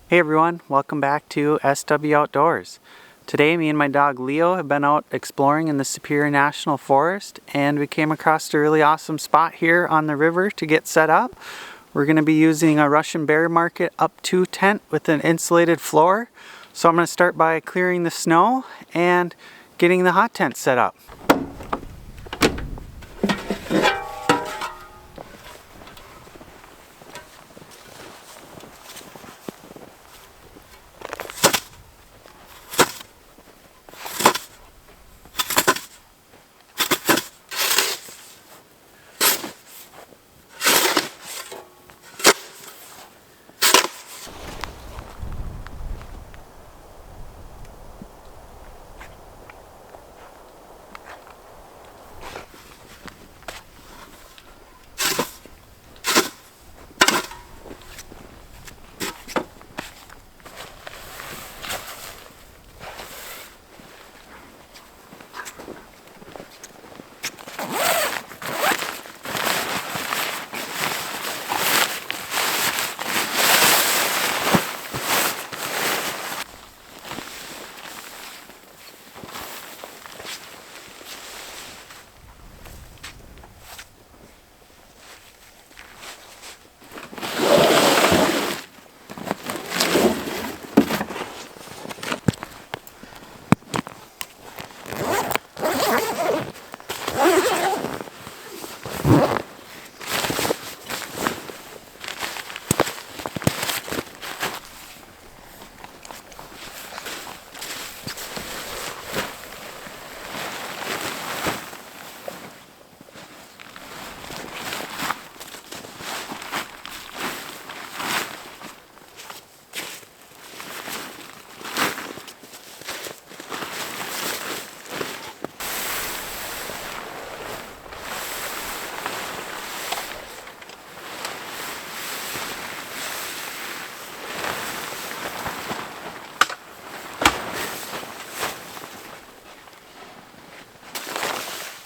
Hey everyone, welcome back to SW Outdoors. Today me and my dog Leo have been out exploring in the Superior National Forest and we came across a really awesome spot here on the river to get set up. We're going to be using a Russian Bear Market up to tent with an insulated floor. So I'm going to start by clearing the snow and getting the hot tent set up.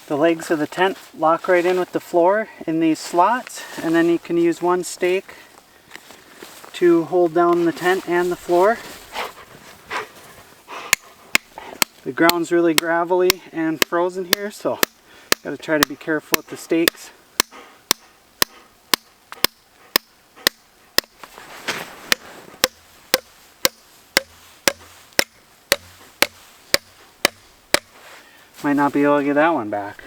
The legs of the tent lock right in with the floor in these slots, and then you can use one stake to hold down the tent and the floor. The ground's really gravelly and frozen here, so gotta try to be careful with the stakes. Might not be able to get that one back.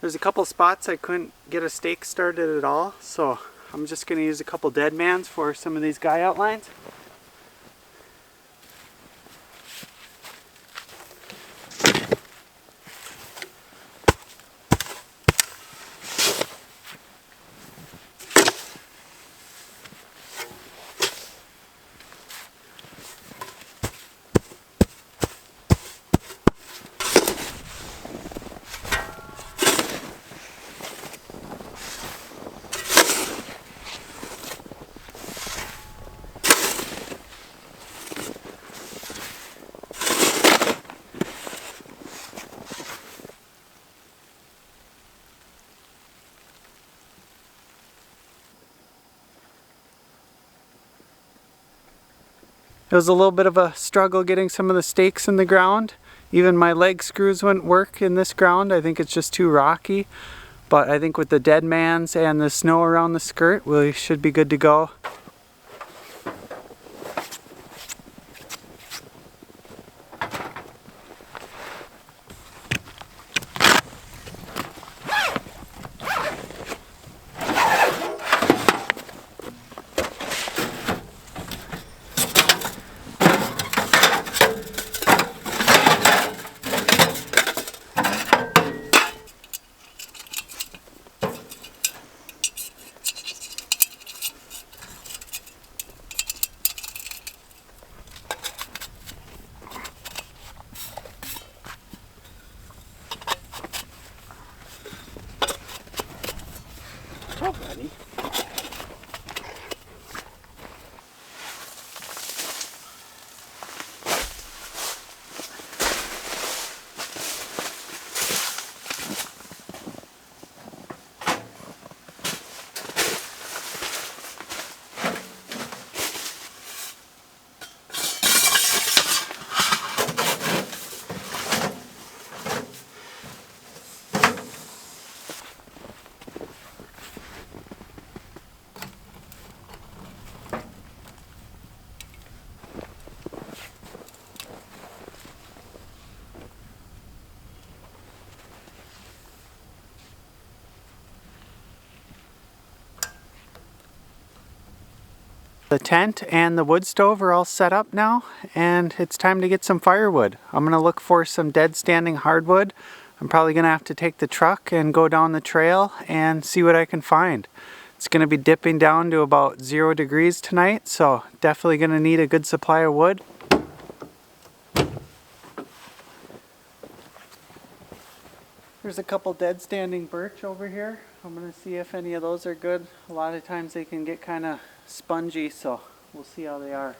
There's a couple spots I couldn't get a stake started at all, so I'm just going to use a couple dead mans for some of these guy outlines. It was a little bit of a struggle getting some of the stakes in the ground. Even my leg screws wouldn't work in this ground. I think it's just too rocky. But I think with the dead mans and the snow around the skirt, we should be good to go. The tent and the wood stove are all set up now, and it's time to get some firewood. I'm gonna look for some dead standing hardwood. I'm probably gonna have to take the truck and go down the trail and see what I can find. It's gonna be dipping down to about 0 degrees tonight, so definitely gonna need a good supply of wood. There's a couple dead standing birch over here. I'm gonna see if any of those are good. A lot of times they can get kind of spongy, so we'll see how they are.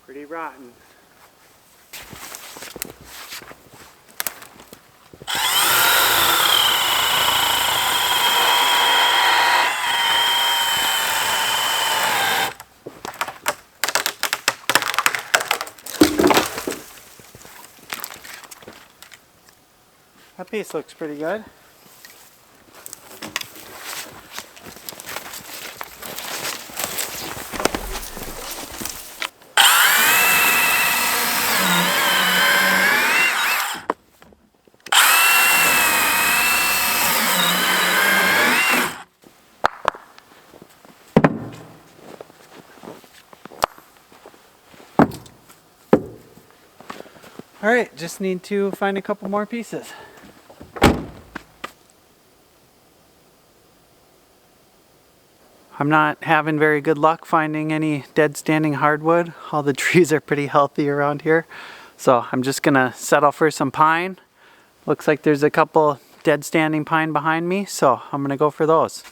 Pretty rotten. That piece looks pretty good. Alright, just need to find a couple more pieces. I'm not having very good luck finding any dead standing hardwood. All the trees are pretty healthy around here. So I'm just gonna settle for some pine. Looks like there's a couple dead standing pine behind me, so I'm gonna go for those.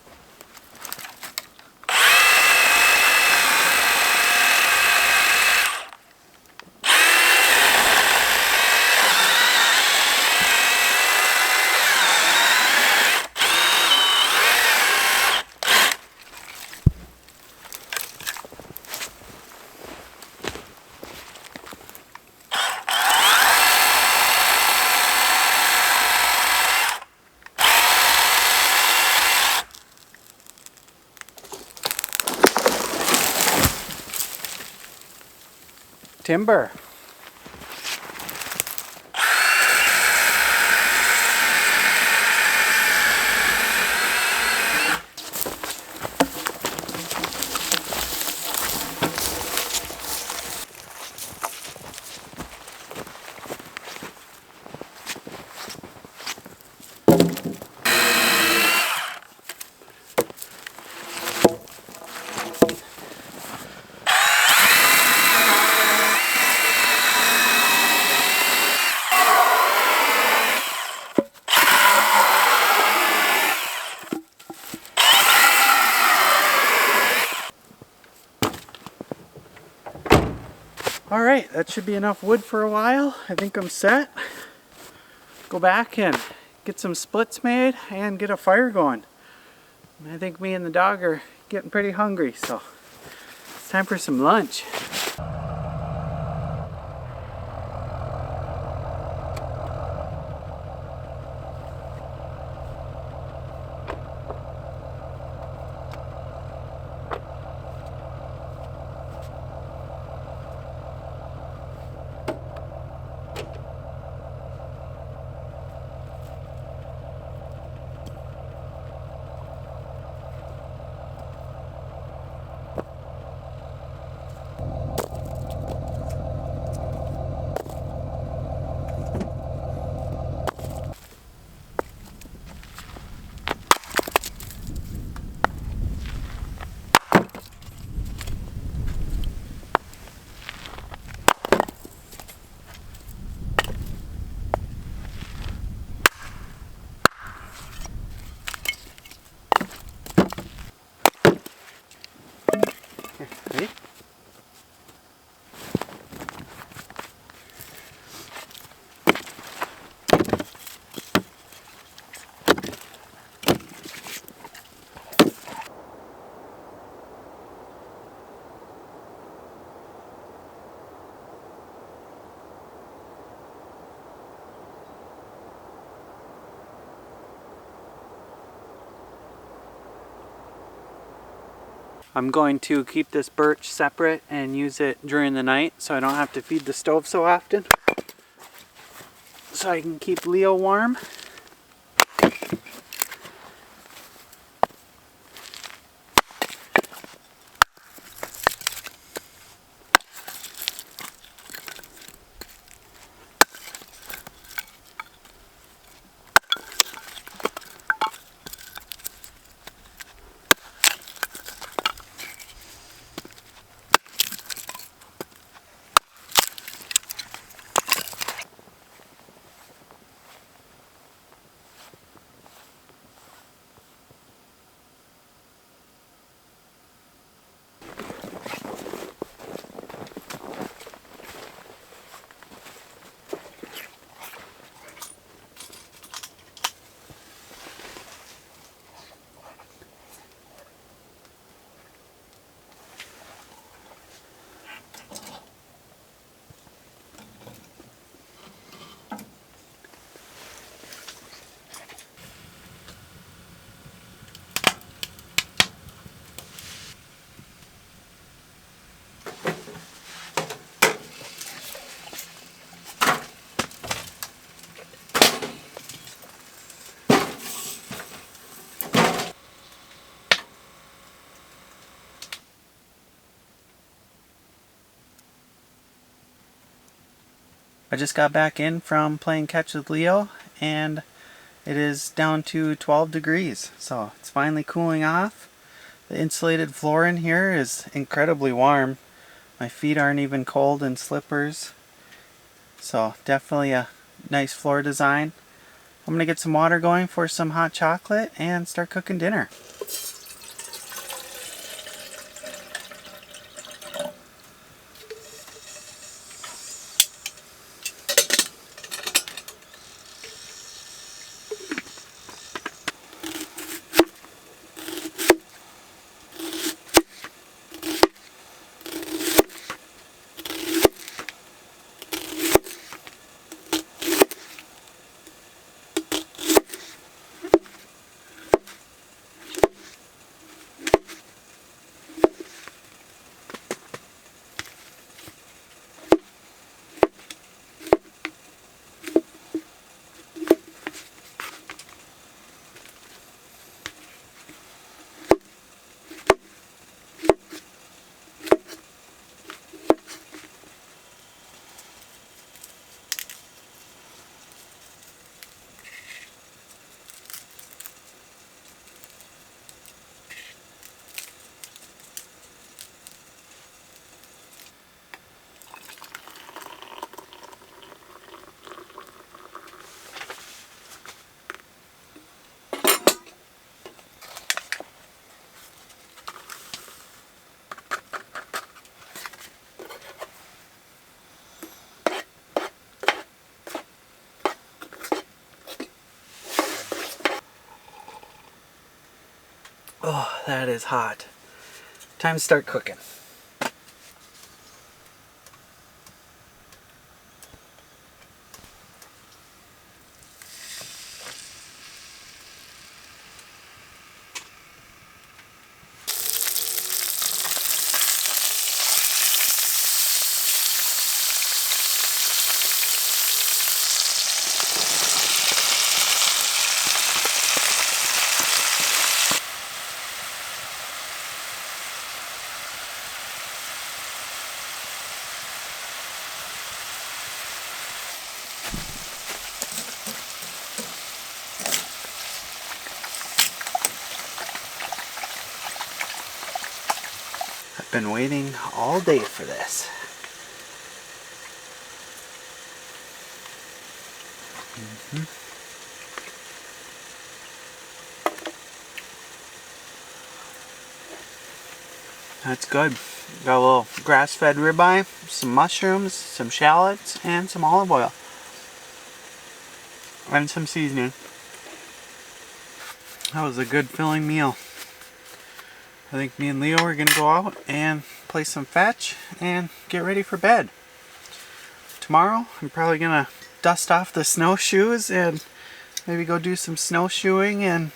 Timber. Alright, that should be enough wood for a while. I think I'm set. Go back and get some splits made and get a fire going. I think me and the dog are getting pretty hungry, so it's time for some lunch. I'm going to keep this birch separate and use it during the night so I don't have to feed the stove so often. So I can keep Leo warm. I just got back in from playing catch with Leo and it is down to 12 degrees, so it's finally cooling off. The insulated floor in here is incredibly warm. My feet aren't even cold in slippers, so definitely a nice floor design. I'm gonna get some water going for some hot chocolate and start cooking dinner. Oh, that is hot. Time to start cooking. I've been waiting all day for this. That's good. Got a little grass-fed ribeye, some mushrooms, some shallots, and some olive oil. And some seasoning. That was a good filling meal. I think me and Leo are going to go out and play some fetch and get ready for bed. Tomorrow I'm probably going to dust off the snowshoes and maybe go do some snowshoeing and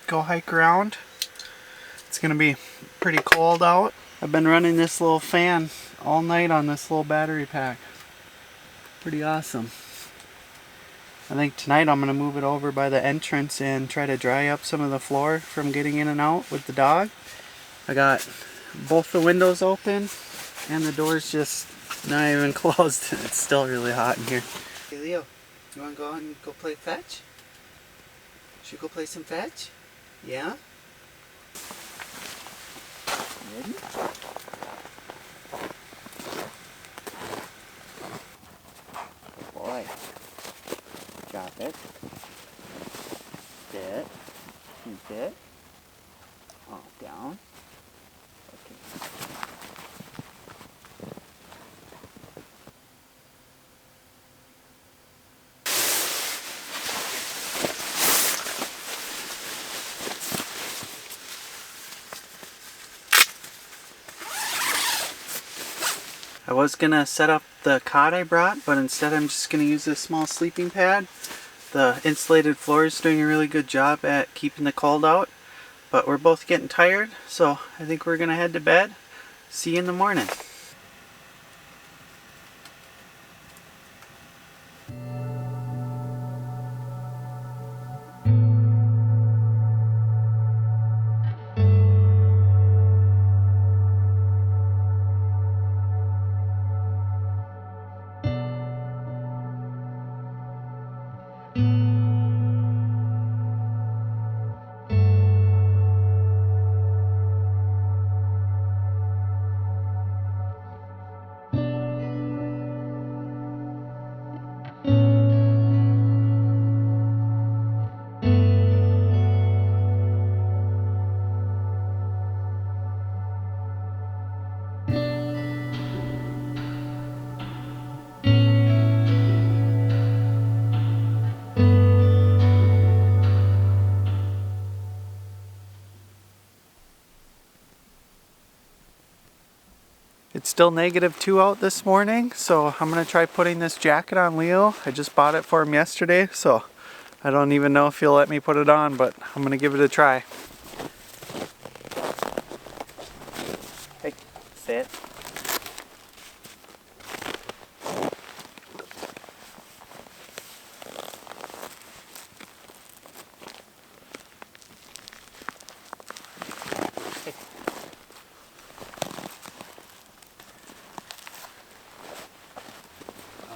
go hike around. It's going to be Pretty cold out. I've been running this little fan all night on this little battery pack. Pretty awesome. I think tonight I'm going to move it over by the entrance and try to dry up some of the floor from getting in and out with the dog. I got both the windows open and the door's just not even closed. It's still really hot in here. Hey Leo, you want to go out and go play fetch? Should we go play some fetch? Yeah? Ready? Boy. Drop it. Sit. Keep it. Oh, down. Okay. I was gonna set up the cot I brought, but instead I'm just gonna use this small sleeping pad. The insulated floor is doing a really good job at keeping the cold out, but we're both getting tired, so I think we're gonna head to bed. See you in the morning. It's still -2 out this morning, so I'm gonna try putting this jacket on Leo. I just bought it for him yesterday, so I don't even know if he'll let me put it on, but I'm gonna give it a try. Hey, sit.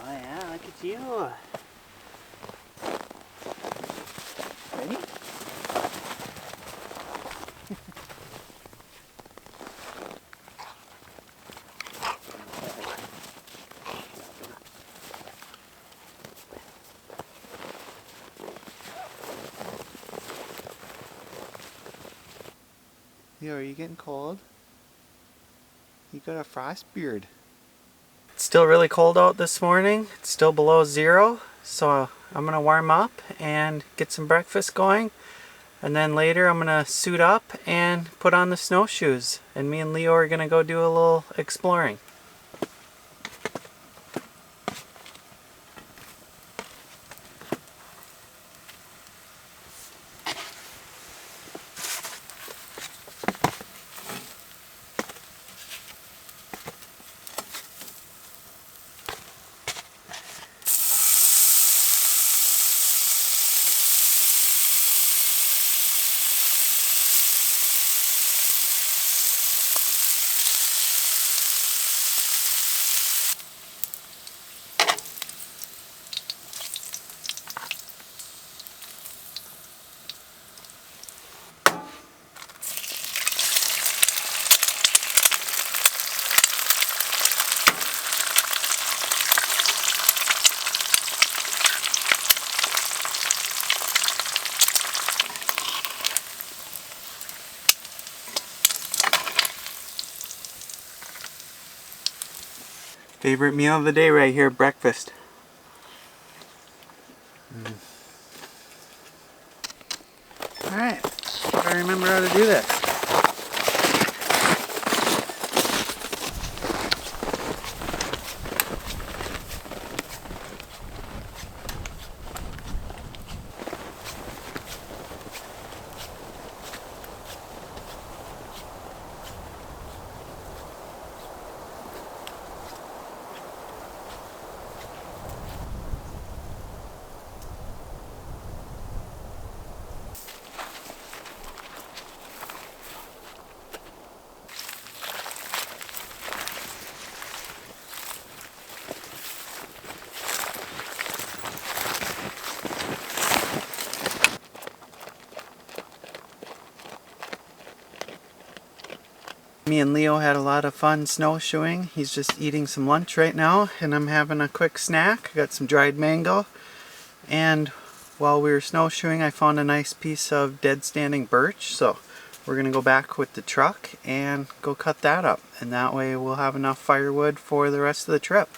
Oh yeah, look at you. Ready? Leo, are you getting cold? You got a frost beard. It's still really cold out this morning. It's still below 0, so I'm gonna warm up and get some breakfast going, and then later I'm gonna suit up and put on the snowshoes, and me and Leo are gonna go do a little exploring. Favorite meal of the day right here, breakfast. Alright, gotta remember how to do this. Me and Leo had a lot of fun snowshoeing. He's just eating some lunch right now, and I'm having a quick snack. Got some dried mango, and while we were snowshoeing I found a nice piece of dead standing birch, so we're gonna go back with the truck and go cut that up, and that way we'll have enough firewood for the rest of the trip.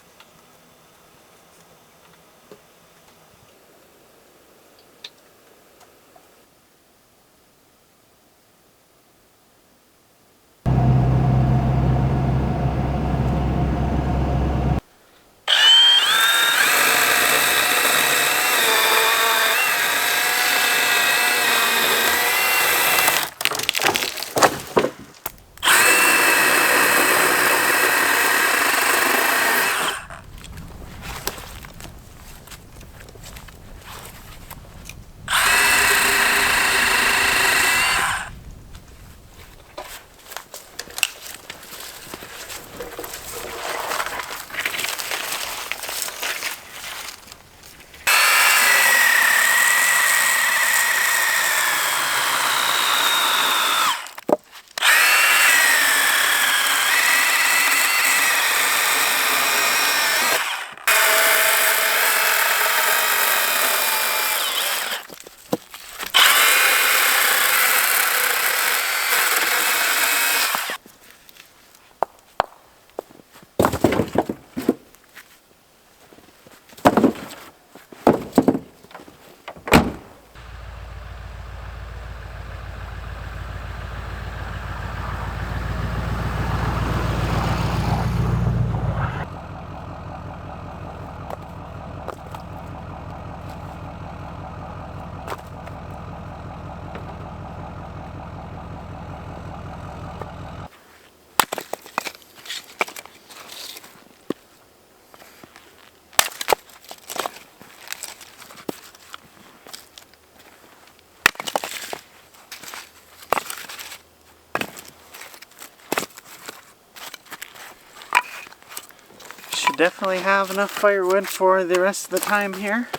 Should definitely have enough firewood for the rest of the time here.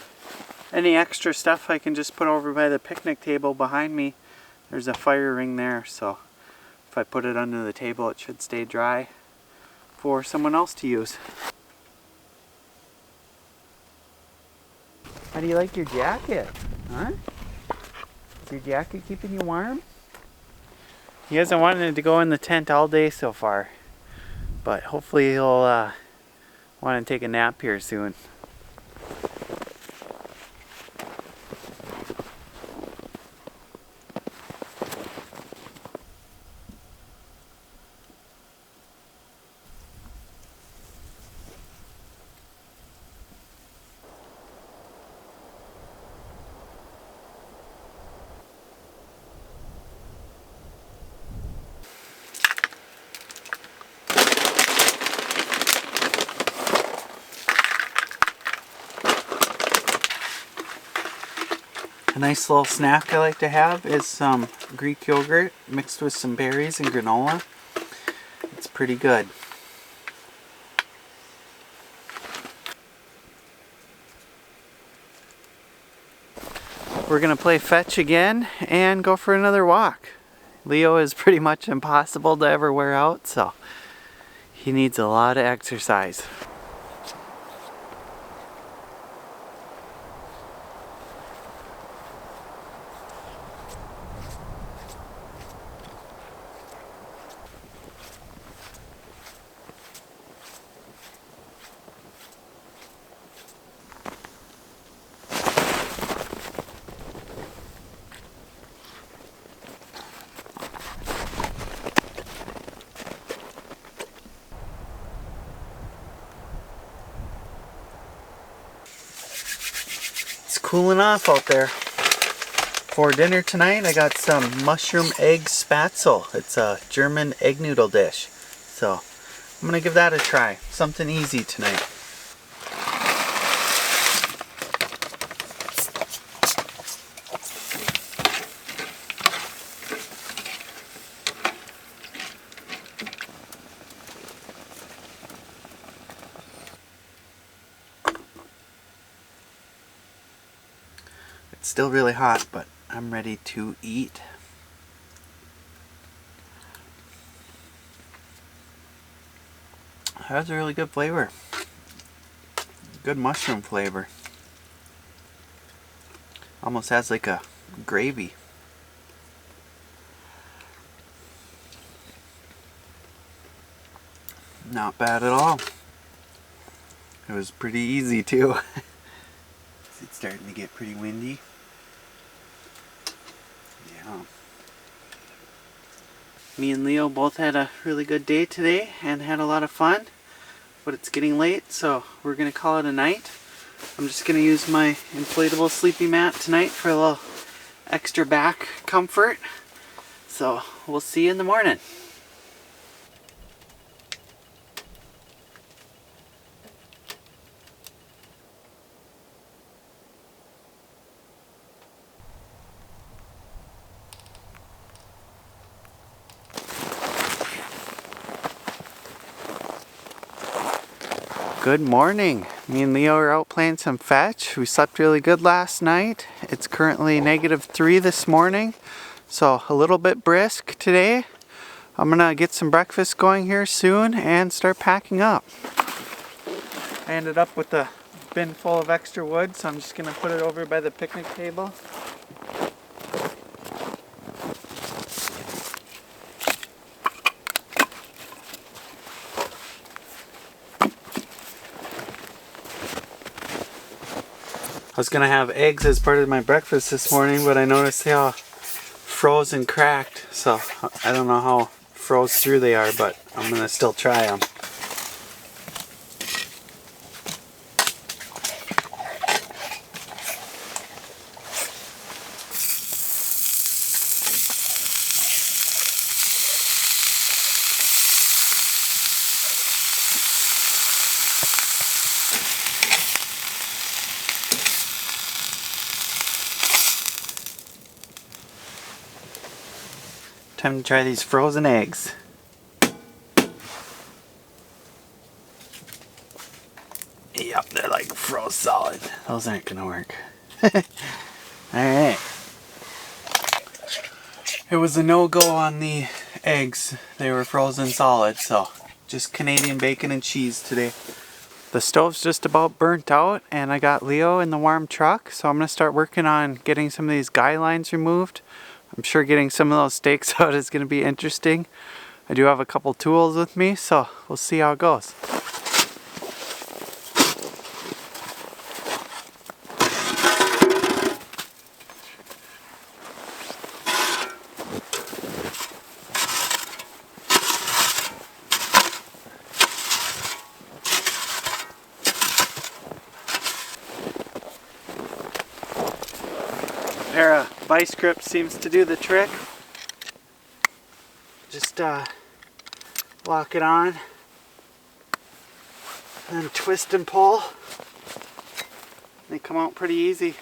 Any extra stuff I can just put over by the picnic table behind me. There's a fire ring there, so if I put it under the table it should stay dry for someone else to use. How do you like your jacket? Huh? Is your jacket keeping you warm? He hasn't wanted to go in the tent all day so far, but hopefully he'll want to take a nap here soon. A nice little snack I like to have is some Greek yogurt mixed with some berries and granola. It's pretty good. We're gonna play fetch again and go for another walk. Leo is pretty much impossible to ever wear out, so he needs a lot of exercise. It's cooling off out there. For dinner tonight I got some mushroom egg spatzel. It's a German egg noodle dish. So I'm gonna give that a try. Something easy tonight. It's still really hot, but I'm ready to eat. That's a really good flavor. Good mushroom flavor. Almost has like a gravy. Not bad at all. It was pretty easy too. It's starting to get pretty windy. Yeah. Me and Leo both had a really good day today and had a lot of fun. But it's getting late, so we're gonna call it a night. I'm just gonna use my inflatable sleepy mat tonight for a little extra back comfort. So we'll see you in the morning. Good morning. Me and Leo are out playing some fetch. We slept really good last night. It's currently -3 this morning, so a little bit brisk today. I'm gonna get some breakfast going here soon and start packing up. I ended up with a bin full of extra wood, so I'm just gonna put it over by the picnic table. I was gonna have eggs as part of my breakfast this morning, but I noticed they all froze and cracked, so I don't know how froze through they are, but I'm gonna still try them. Time to try these frozen eggs. Yep, they're like froze solid. Those aren't gonna work. Alright. It was a no-go on the eggs. They were frozen solid, so just Canadian bacon and cheese today. The stove's just about burnt out and I got Leo in the warm truck, so I'm gonna start working on getting some of these guy lines removed. I'm sure getting some of those stakes out is gonna be interesting. I do have a couple tools with me, so we'll see how it goes. A pair of vice grips seems to do the trick. Just lock it on and twist and pull. They come out pretty easy.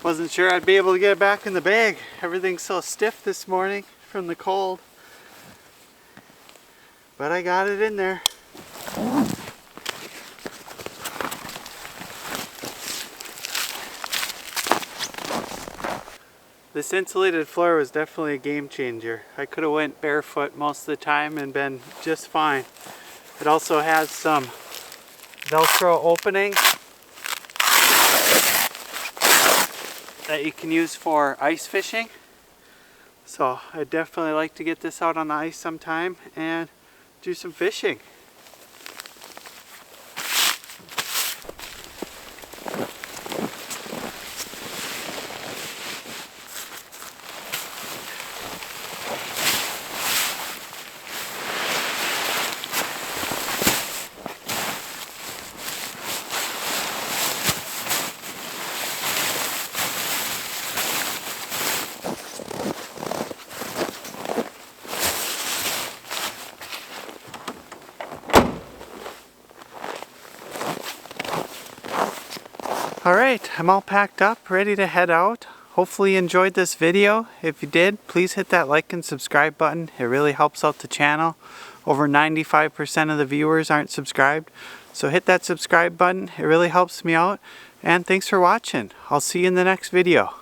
Wasn't sure I'd be able to get it back in the bag. Everything's so stiff this morning from the cold. But I got it in there. This insulated floor was definitely a game changer. I could have went barefoot most of the time and been just fine. It also has some Velcro opening that you can use for ice fishing. So I'd definitely like to get this out on the ice sometime and do some fishing. Alright, I'm all packed up, ready to head out. Hopefully you enjoyed this video. If you did, please hit that like and subscribe button. It really helps out the channel. Over 95% of the viewers aren't subscribed. So hit that subscribe button. It really helps me out. And thanks for watching. I'll see you in the next video.